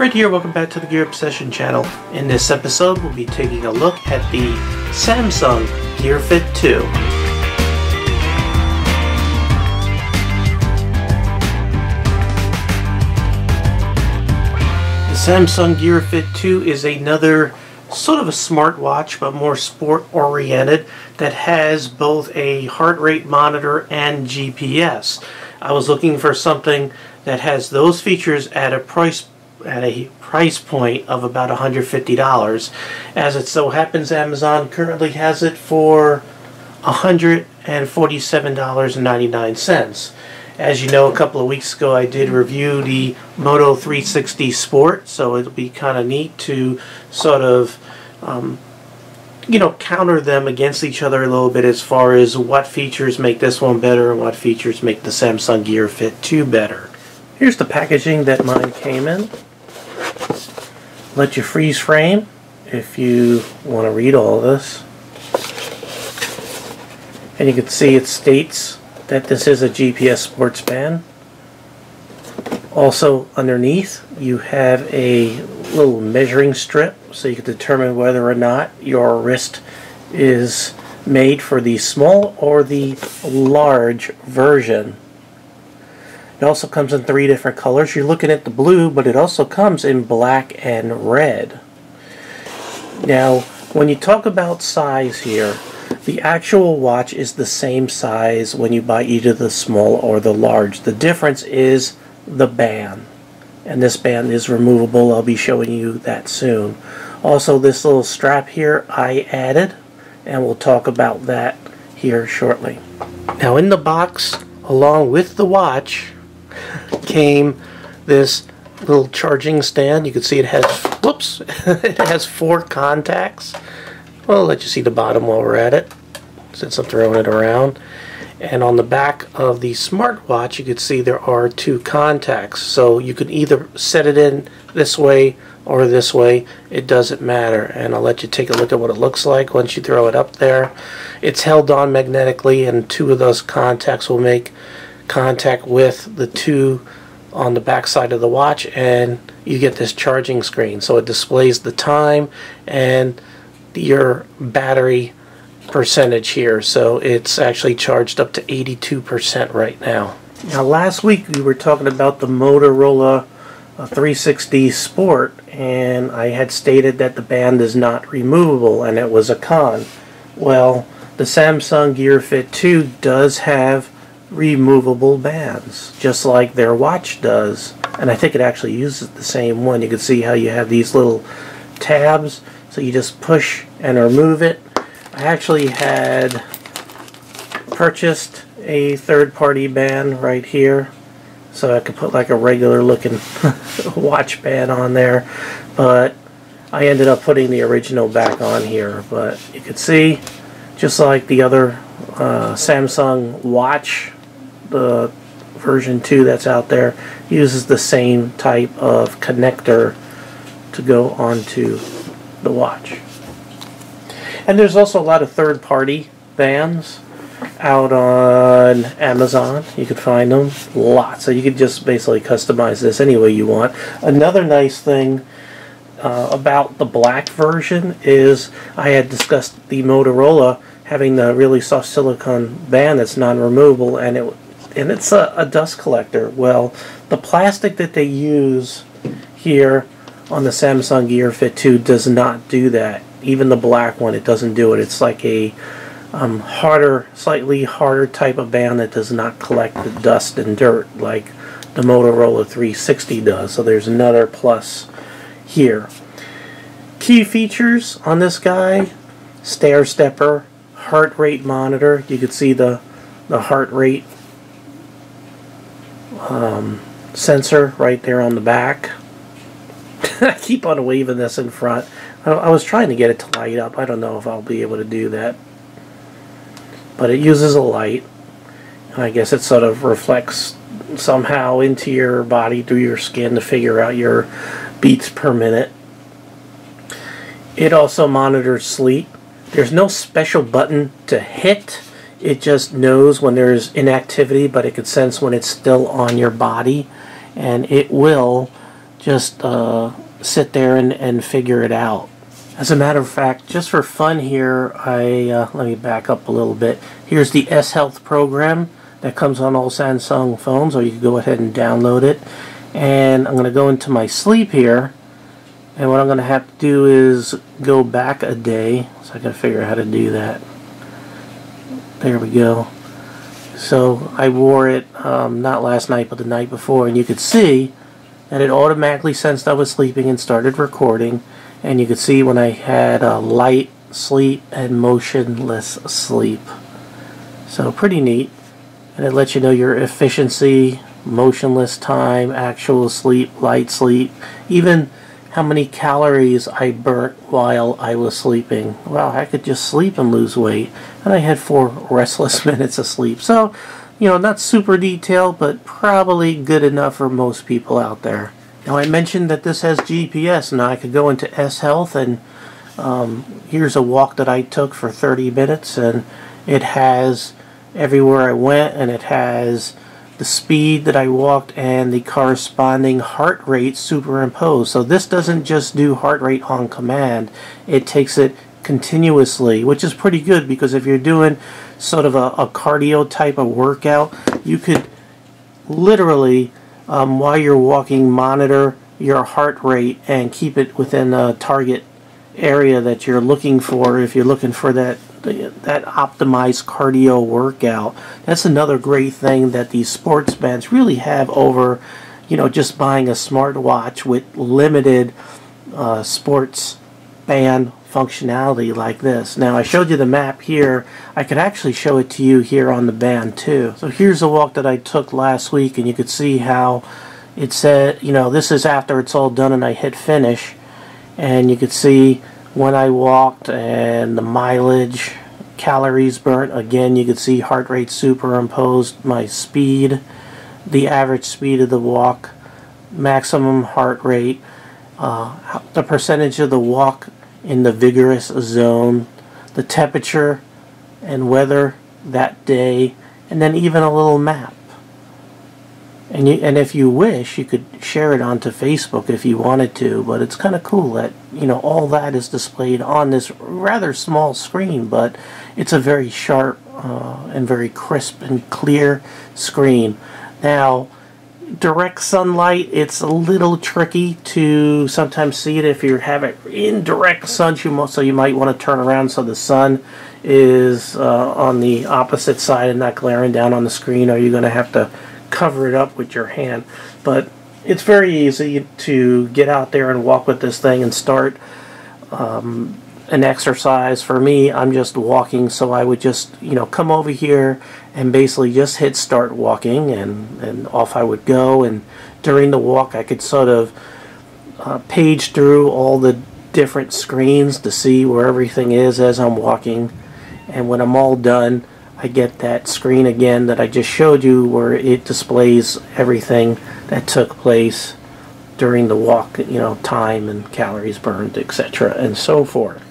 Fred here, welcome back to the Gear Obsession channel. In this episode, we'll be taking a look at the Samsung Gear Fit 2. The Samsung Gear Fit 2 is another sort of a smartwatch, but more sport-oriented, that has both a heart rate monitor and GPS. I was looking for something that has those features at a price point of about $150. As it so happens, Amazon currently has it for $147.99. As you know, a couple of weeks ago I did review the Moto 360 Sport, so it'll be kind of neat to sort of counter them against each other a little bit as far as what features make this one better and what features make the Samsung Gear Fit 2 better. Here's the packaging that mine came in. Let you freeze frame if you want to read all of this. And you can see it states that this is a GPS sports band. Also underneath you have a little measuring strip so you can determine whether or not your wrist is made for the small or the large version. It also comes in 3 different colors. You're looking at the blue, but it also comes in black and red. Now, when you talk about size here, the actual watch is the same size when you buy either the small or the large. The difference is the band. And this band is removable. I'll be showing you that soon. Also, this little strap here I added, and we'll talk about that here shortly. Now, in the box, along with the watch, came this little charging stand. You can see it has, whoops, it has 4 contacts. Well, I'll let you see the bottom while we're at it, since I'm throwing it around. And on the back of the smartwatch, you can see there are 2 contacts. So you can either set it in this way or this way. It doesn't matter. And I'll let you take a look at what it looks like once you throw it up there. It's held on magnetically, and 2 of those contacts will make contact with the 2 on the back side of the watch, and you get this charging screen. So it displays the time and your battery percentage here. So it's actually charged up to 82% right now. Now, last week we were talking about the Motorola 360 Sport, and I had stated that the band is not removable, and it was a con. Well, the Samsung Gear Fit 2 does have removable bands, just like their watch does, and I think it actually uses the same one. You can see how you have these little tabs, so you just push and remove it. I actually had purchased a third-party band right here, so I could put like a regular looking watch band on there, but I ended up putting the original back on here. But you can see, just like the other Samsung watch, the version 2 that's out there uses the same type of connector to go onto the watch. And there's also a lot of third-party bands out on Amazon. You could find them lots, so you could just basically customize this any way you want. Another nice thing about the black version is I had discussed the Motorola having the really soft silicone band that's non-removable, and it's a dust collector. Well, the plastic that they use here on the Samsung Gear Fit 2 does not do that. Even the black one, it doesn't do it. It's like a slightly harder type of band that does not collect the dust and dirt like the Motorola 360 does. So there's another plus here. Key features on this guy: stair stepper, heart rate monitor. You can see the heart rate sensor right there on the back. I keep on waving this in front. I was trying to get it to light up. I don't know if I'll be able to do that, but it uses a light, and I guess it sort of reflects somehow into your body through your skin to figure out your beats per minute. It also monitors sleep. There's no special button to hit. It just knows when there's inactivity, but it can sense when it's still on your body, and it will just sit there and figure it out. As a matter of fact, just for fun here, let me back up a little bit. Here's the S Health program that comes on all Samsung phones, or you can go ahead and download it. And I'm going to go into my sleep here, and what I'm going to have to do is go back a day, so I can figure out how to do that. There we go. So I wore it not last night but the night before, and you could see that it automatically sensed I was sleeping and started recording. And you could see when I had light sleep and motionless sleep. So pretty neat. And it lets you know your efficiency, motionless time, actual sleep, light sleep, even how many calories I burnt while I was sleeping. Wow, I could just sleep and lose weight. And I had 4 restless minutes of sleep. So, you know, not super detailed, but probably good enough for most people out there. Now, I mentioned that this has GPS. Now I could go into S Health, and here's a walk that I took for 30 minutes, and it has everywhere I went, and it has the speed that I walked and the corresponding heart rate superimposed. So this doesn't just do heart rate on command, it takes it continuously, which is pretty good, because if you're doing sort of a cardio type of workout, you could literally while you're walking monitor your heart rate and keep it within a target area that you're looking for if you're looking for that optimized cardio workout. That's another great thing that these sports bands really have over, you know, just buying a smartwatch with limited sports band functionality like this. Now, I showed you the map here. I could actually show it to you here on the band too. So here's a walk that I took last week, and you could see how it said, you know, this is after it's all done and I hit finish, and you could see when I walked and the mileage, calories burnt. Again, you could see heart rate superimposed, my speed, the average speed of the walk, maximum heart rate, the percentage of the walk in the vigorous zone, the temperature and weather that day, and then even a little map. And if you wish, you could share it onto Facebook if you wanted to, but it's kind of cool that, you know, all that is displayed on this rather small screen, but it's a very sharp and very crisp and clear screen. Now, direct sunlight, it's a little tricky to sometimes see it if you have it in direct sun, so you might want to turn around so the sun is on the opposite side and not glaring down on the screen, or you're going to have to cover it up with your hand. But it's very easy to get out there and walk with this thing and start an exercise. For me, I'm just walking, so I would just, you know, come over here and basically just hit start walking, and off I would go. And during the walk, I could sort of page through all the different screens to see where everything is as I'm walking. And when I'm all done, I get that screen again that I just showed you, where it displays everything that took place during the walk, you know, time and calories burned, etc., and so forth.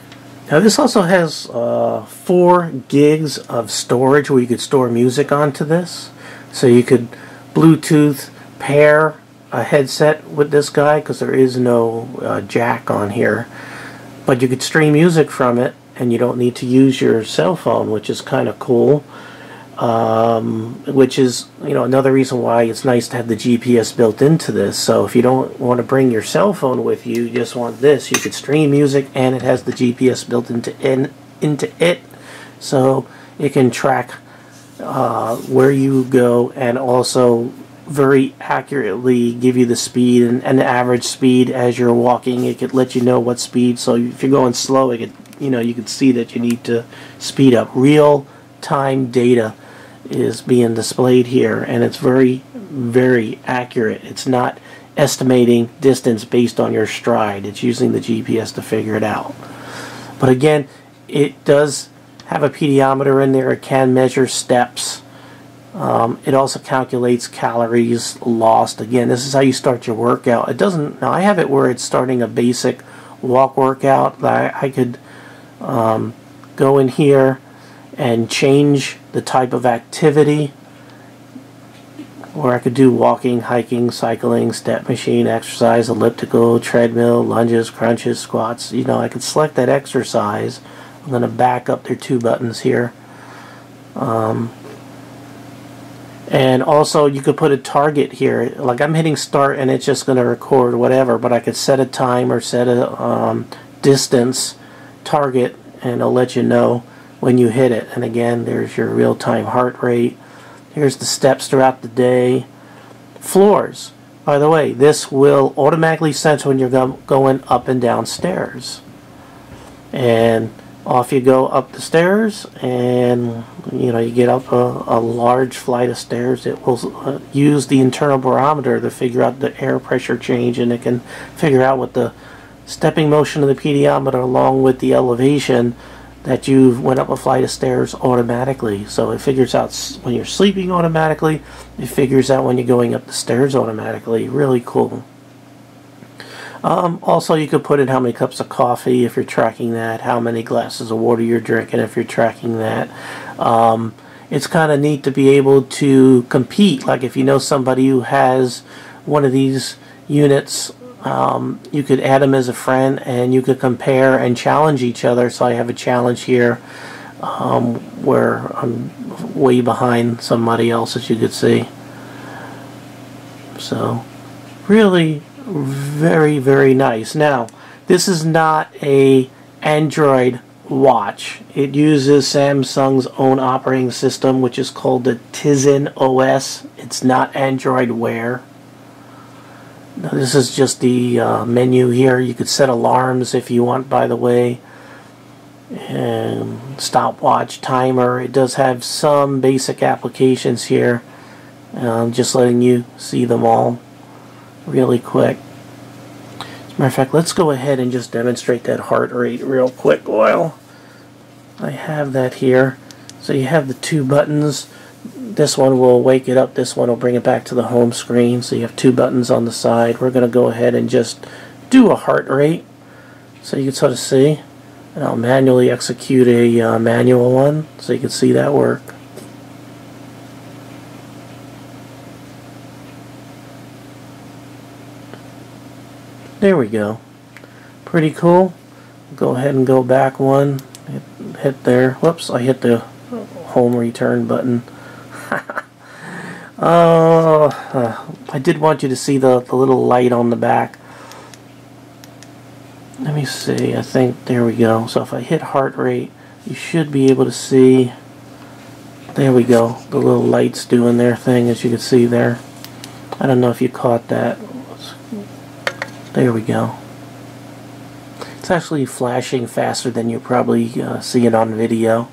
Now, this also has 4 gigs of storage where you could store music onto this. So you could Bluetooth pair a headset with this guy, because there is no jack on here. But you could stream music from it, and you don't need to use your cell phone, which is kind of cool. Which is, you know, another reason why it's nice to have the GPS built into this. So if you don't want to bring your cell phone with you, you just want this, you could stream music, and it has the GPS built into it, so it can track where you go, and also very accurately give you the speed and the average speed as you're walking. It could let you know what speed. So if you're going slow, it could, you know, you could see that you need to speed up. Real-time data is being displayed here, and it's very, very accurate. It's not estimating distance based on your stride. It's using the GPS to figure it out. But again, it does have a pedometer in there. It can measure steps. It also calculates calories lost. Again, this is how you start your workout. It doesn't, now I have it where it's starting a basic walk workout. I could go in here and change the type of activity, where I could do walking, hiking, cycling, step machine, exercise, elliptical, treadmill, lunges, crunches, squats. You know, I could select that exercise. I'm going to back up. There are 2 buttons here. And also you could put a target here. Like I'm hitting start and it's just going to record whatever, but I could set a time or set a distance target and it'll let you know when you hit it. And again, there's your real-time heart rate. Here's the steps throughout the day. Floors. By the way, this will automatically sense when you're going up and down stairs. And off you go up the stairs, and you know, you get up a large flight of stairs. It will use the internal barometer to figure out the air pressure change, and it can figure out what the stepping motion of the pediometer along with the elevation that you went up a flight of stairs automatically. So it figures out when you're sleeping automatically. It figures out when you're going up the stairs automatically. Really cool. Also, you could put in how many cups of coffee if you're tracking that, how many glasses of water you're drinking if you're tracking that. It's kind of neat to be able to compete. Like if you know somebody who has one of these units, you could add them as a friend and you could compare and challenge each other. So I have a challenge here where I'm way behind somebody else, as you could see. So really very, very nice. Now, this is not a Android watch. It uses Samsung's own operating system, which is called the Tizen OS. It's not Android Wear. Now, this is just the menu here. You could set alarms if you want, by the way, and stopwatch, timer. It does have some basic applications here. Just letting you see them all really quick. As a matter of fact, let's go ahead and just demonstrate that heart rate real quick while I have that here. So you have the 2 buttons. This one will wake it up, this one will bring it back to the home screen. So you have 2 buttons on the side. We're going to go ahead and just do a heart rate so you can sort of see. And I'll manually execute a manual one so you can see that work. There we go. Pretty cool. Go ahead and go back one. Hit there. Whoops, I hit the home return button. I did want you to see the little light on the back. Let me see. I think there we go. So if I hit heart rate, you should be able to see. There we go. The little lights doing their thing, as you can see there. I don't know if you caught that. There we go. It's actually flashing faster than you probably see it on video.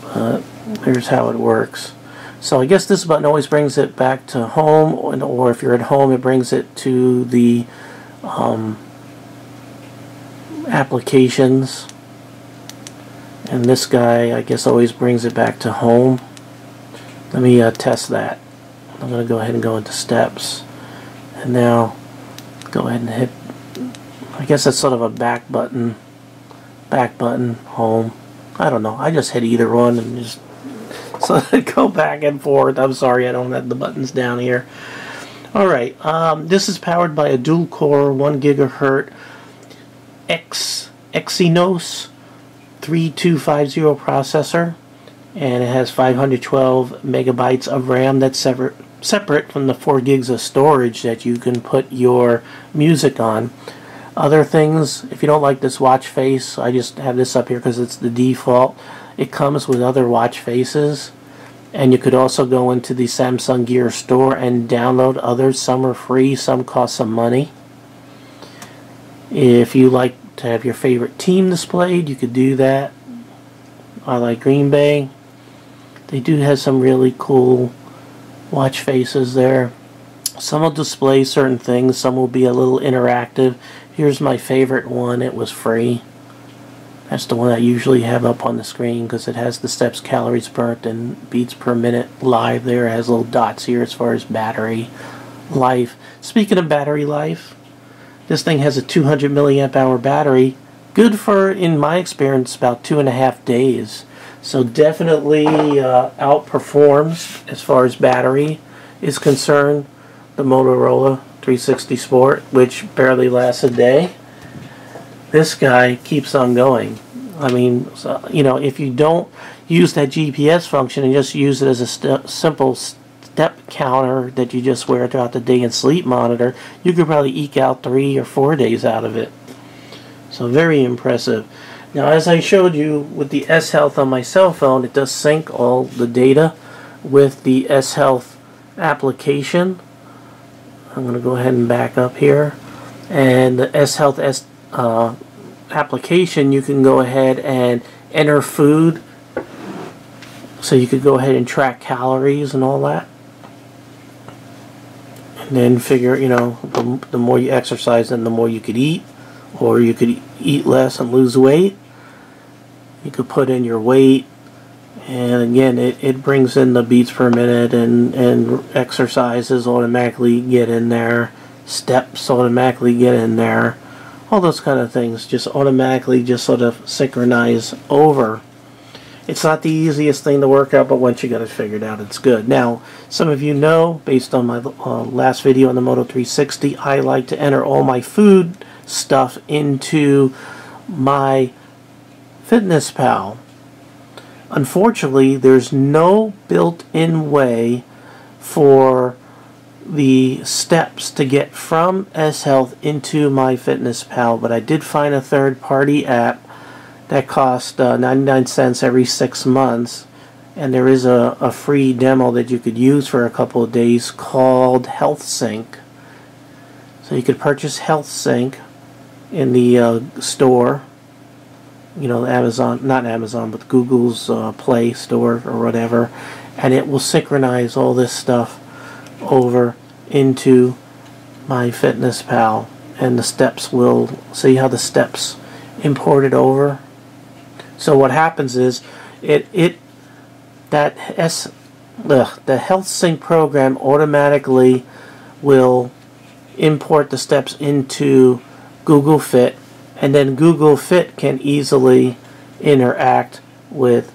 But here's how it works. So I guess this button always brings it back to home, or if you're at home, it brings it to the applications. And this guy, I guess, always brings it back to home. Let me test that. I'm going to go ahead and go into steps. And now go ahead and hit, I guess that's sort of a back button, home. I don't know. I just hit either one and just so go back and forth. I'm sorry, I don't have the buttons down here. Alright, this is powered by a dual-core 1 gigahertz Exynos 3250 processor, and it has 512 megabytes of RAM that's separate from the 4 gigs of storage that you can put your music on. Other things, if you don't like this watch face, I just have this up here because it's the default. It comes with other watch faces, and you could also go into the Samsung Gear store and download others. Some are free, some cost some money. If you like to have your favorite team displayed, you could do that. I like Green Bay. They do have some really cool watch faces there. Some will display certain things, some will be a little interactive. Here's my favorite one. It was free. That's the one I usually have up on the screen because it has the steps, calories burnt, and beats per minute live there. It has little dots here as far as battery life. Speaking of battery life, this thing has a 200 milliamp hour battery. Good for, in my experience, about 2.5 days. So definitely outperforms as far as battery is concerned the Motorola 360 Sport, which barely lasts a day. This guy keeps on going. I mean, so, you know, if you don't use that GPS function and just use it as a simple step counter that you just wear throughout the day and sleep monitor, you could probably eke out 3 or 4 days out of it. So very impressive. Now, as I showed you with the S Health on my cell phone, it does sync all the data with the S Health application. I'm going to go ahead and back up here. And the S Health application, you can go ahead and enter food. So you could go ahead and track calories and all that. And then figure, you know, the more you exercise, then the more you could eat. Or you could eat less and lose weight. You could put in your weight. And again, it brings in the beats per minute, and exercises automatically get in there. Steps automatically get in there. All those kind of things just automatically just sort of synchronize over. It's not the easiest thing to work out, but once you got it figured out, it's good. Now, some of you know, based on my last video on the Moto 360, I like to enter all my food stuff into my Fitness Pal. Unfortunately, there's no built-in way for the steps to get from S Health into my Fitness Pal, but I did find a third-party app that cost 99 cents every 6 months, and there is a free demo that you could use for a couple of days called Health Sync. So you could purchase Health Sync in the store, you know, Amazon, not Amazon, but Google's Play Store or whatever, and it will synchronize all this stuff over into my Fitness Pal, and the steps will, see how the steps imported over. So what happens is the Health Sync program automatically will import the steps into Google Fit, and then Google Fit can easily interact with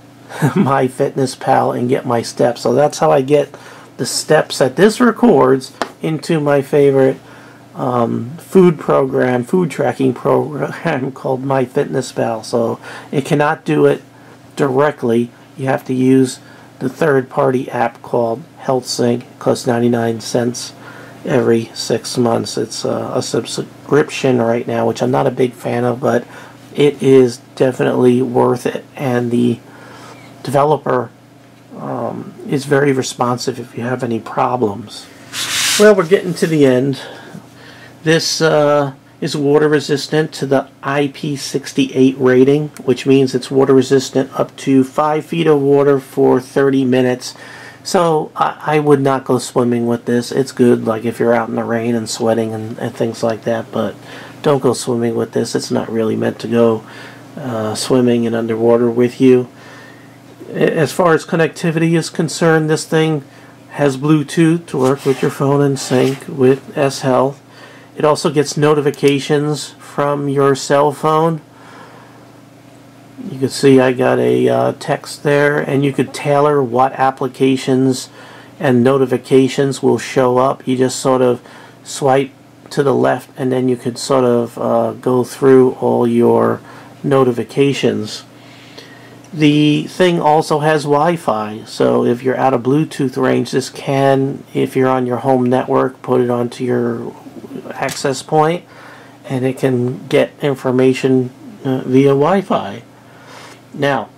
my Fitness Pal and get my steps. So that's how I get the steps that this records into my favorite food tracking program called My Fitness Pal. So it cannot do it directly. You have to use the third-party app called Health Sync. It costs 99 cents every 6 months. It's a subscription right now, which I'm not a big fan of, but it is definitely worth it, and the developer is very responsive if you have any problems. Well, we're getting to the end. This is water resistant to the IP68 rating, which means it's water resistant up to 5 feet of water for 30 minutes. So I would not go swimming with this. It's good like if you're out in the rain and sweating and things like that, but don't go swimming with this. It's not really meant to go swimming and underwater with you. As far as connectivity is concerned, this thing has Bluetooth to work with your phone and sync with S Health. It also gets notifications from your cell phone. You can see I got a text there, and you could tailor what applications and notifications will show up. You just sort of swipe to the left, and then you could sort of go through all your notifications. The thing also has Wi-Fi, so if you're out of Bluetooth range, this can, if you're on your home network, put it onto your access point, and it can get information via Wi-Fi. Now,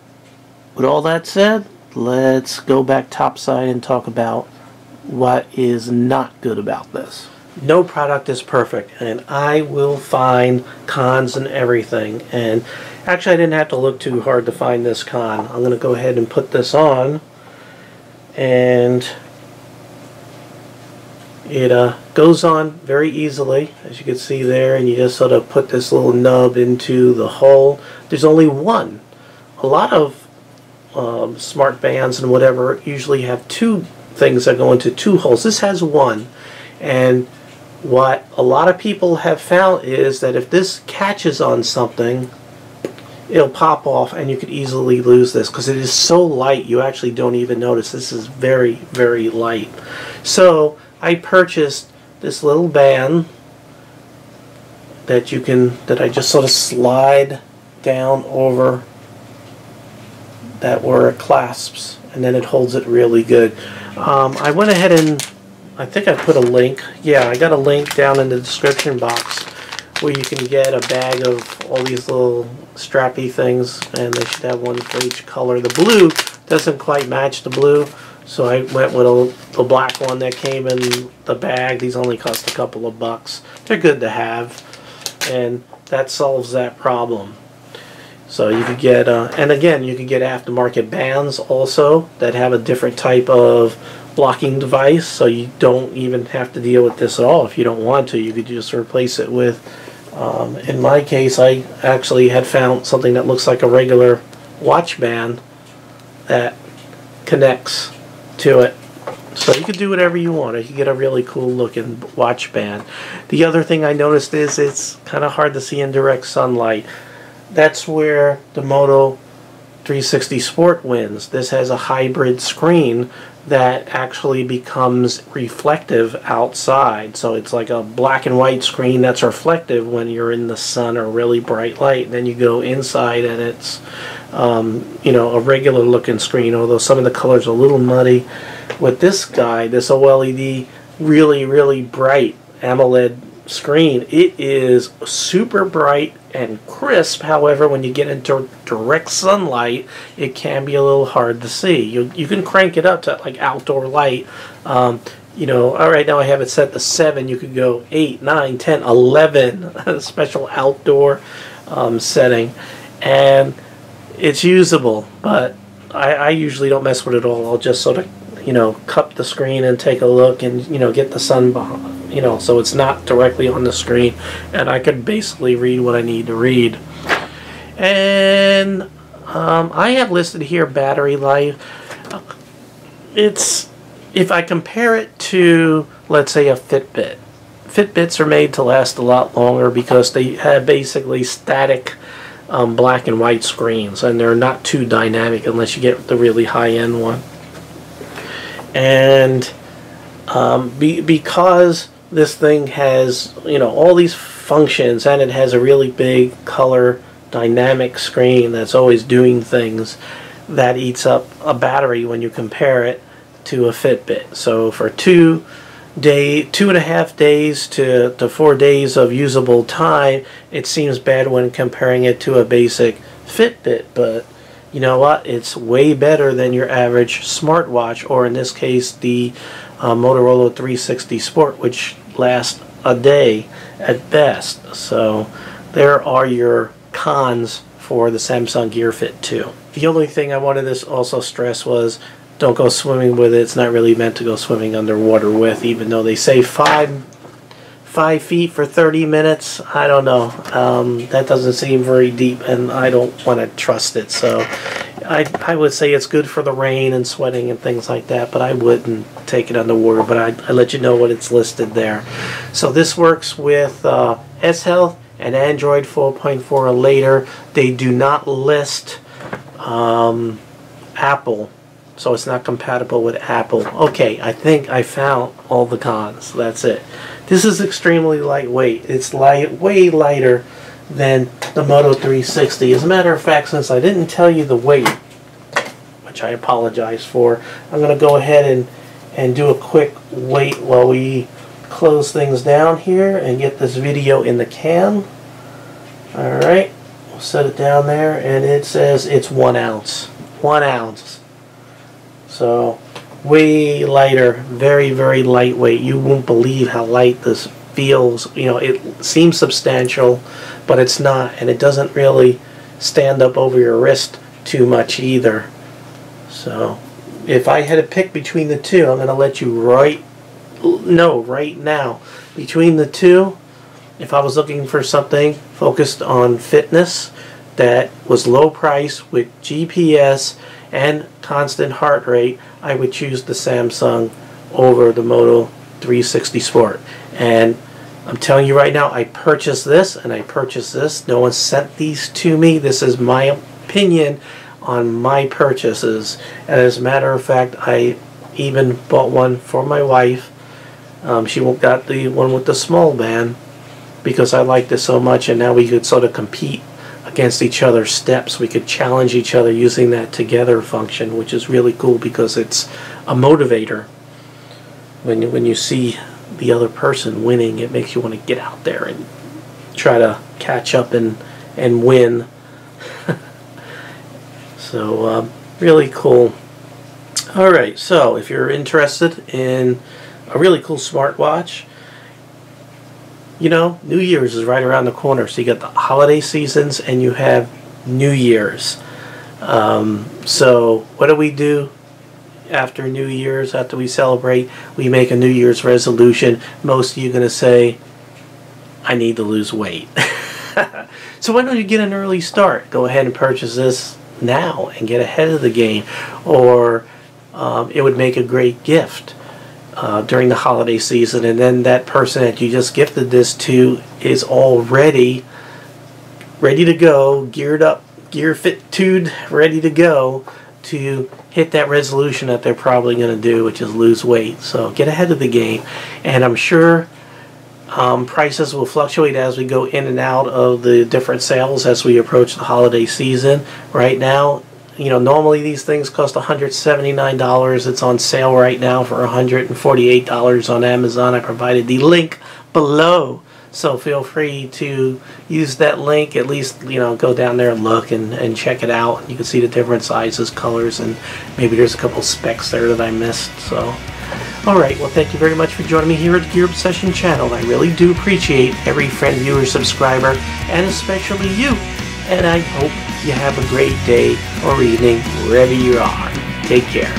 with all that said, let's go back topside and talk about what is not good about this. No product is perfect, and I will find cons and everything. And actually, I didn't have to look too hard to find this con. I'm going to go ahead and put this on, and it goes on very easily, as you can see there, and you just sort of put this little nub into the hole. There's only one. A lot of smart bands and whatever usually have two things that go into two holes. This has one, and what a lot of people have found is that if this catches on something, it'll pop off and you could easily lose this because it is so light you actually don't even notice. This is very, very light. So I purchased this little band that I just sort of slide down over that where it clasps, and then it holds it really good. I went ahead and I think I put a link. Yeah, I got a link down in the description box where you can get a bag of all these little strappy things, and they should have one for each color. The blue doesn't quite match the blue, so I went with the black one that came in the bag. These only cost a couple of bucks. They're good to have, and that solves that problem. So you could get, and again, you could get aftermarket bands also that have a different type of blocking device, so you don't even have to deal with this at all. If you don't want to, you could just replace it with, in my case, I actually had found something that looks like a regular watch band that connects to it. So you could do whatever you want. You could get a really cool looking watch band. The other thing I noticed is it's kind of hard to see in direct sunlight. That's where the Moto 360 Sport wins. This has a hybrid screen that actually becomes reflective outside. So it's like a black and white screen that's reflective when you're in the sun or really bright light. And then you go inside and it's you know, a regular looking screen, although some of the colors are a little muddy. With this guy, this OLED, really, really bright AMOLED screen, it is super bright and crisp. However, when you get into direct sunlight, it can be a little hard to see. You can crank it up to like outdoor light. You know, all right, now I have it set to 7. You could go 8, 9, 10, 11, special outdoor setting, and it's usable. But I usually don't mess with it all. I'll just sort of, you know, cup the screen and take a look and, you know, get the sun behind, you know, so it's not directly on the screen, and I could basically read what I need to read. And I have listed here battery life. It's, if I compare it to, let's say, a Fitbit. Fitbits are made to last a lot longer because they have basically static black and white screens, and they're not too dynamic unless you get the really high-end one. And because this thing has, you know, all these functions, and it has a really big color dynamic screen that's always doing things, that eats up a battery when you compare it to a Fitbit. So for 2.5 days to 4 days of usable time, it seems bad when comparing it to a basic Fitbit, but you know what? It's way better than your average smartwatch, or in this case, the Motorola 360 Sport, which lasts a day at best. So there are your cons for the Samsung Gear Fit 2. The only thing I wanted to also stress was don't go swimming with it. It's not really meant to go swimming underwater with, even though they say 5 feet for 30 minutes. I don't know. That doesn't seem very deep, and I don't want to trust it. So I would say it's good for the rain and sweating and things like that, but I wouldn't take it underwater. But I let you know what it's listed there. So this works with S-Health and Android 4.4 or later. They do not list Apple, so it's not compatible with Apple. Okay, I think I found all the cons. That's it. This is extremely lightweight. It's way lighter than the Moto 360. As a matter of fact, since I didn't tell you the weight, which I apologize for, I'm going to go ahead and do a quick weight while we close things down here and get this video in the can. Alright, we'll set it down there, and it says it's 1 ounce. 1 ounce. So way lighter, very, very lightweight. You won't believe how light this feels. You know, it seems substantial, but it's not, and it doesn't really stand up over your wrist too much either. So if I had to pick between the two, I'm going to let you right now. Between the two, if I was looking for something focused on fitness that was low price with GPS and constant heart rate, I would choose the Samsung over the Moto 360 Sport. And I'm telling you right now, I purchased this and I purchased this. No one sent these to me. This is my opinion on my purchases. And as a matter of fact, I even bought one for my wife. She got the one with the small band because I liked it so much, and now we could sort of compete against each other's steps. We could challenge each other using that together function, which is really cool because it's a motivator. When you see the other person winning, it makes you want to get out there and try to catch up and win. So really cool. Alright, so if you're interested in a really cool smartwatch, you know, New Year's is right around the corner. So you got the holiday seasons and you have New Year's. So what do? After New Year's, after we celebrate, we make a New Year's resolution. Most of you are going to say, I need to lose weight. So why don't you get an early start? Go ahead and purchase this now and get ahead of the game. Or it would make a great gift during the holiday season, and then that person that you just gifted this to is already ready to go, geared up, gear fit-tued, ready to go to hit that resolution that they're probably going to do, which is lose weight. So get ahead of the game, and I'm sure prices will fluctuate as we go in and out of the different sales as we approach the holiday season. Right now, you know, normally these things cost $179. It's on sale right now for $148 on Amazon. I provided the link below, so feel free to use that link. At least, you know, go down there and look and check it out. You can see the different sizes, colors, and maybe there's a couple specs there that I missed. So, alright, well, thank you very much for joining me here at the Gear Obsession channel. I really do appreciate every friend, viewer, subscriber, and especially you. And I hope you have a great day or evening wherever you are. Take care.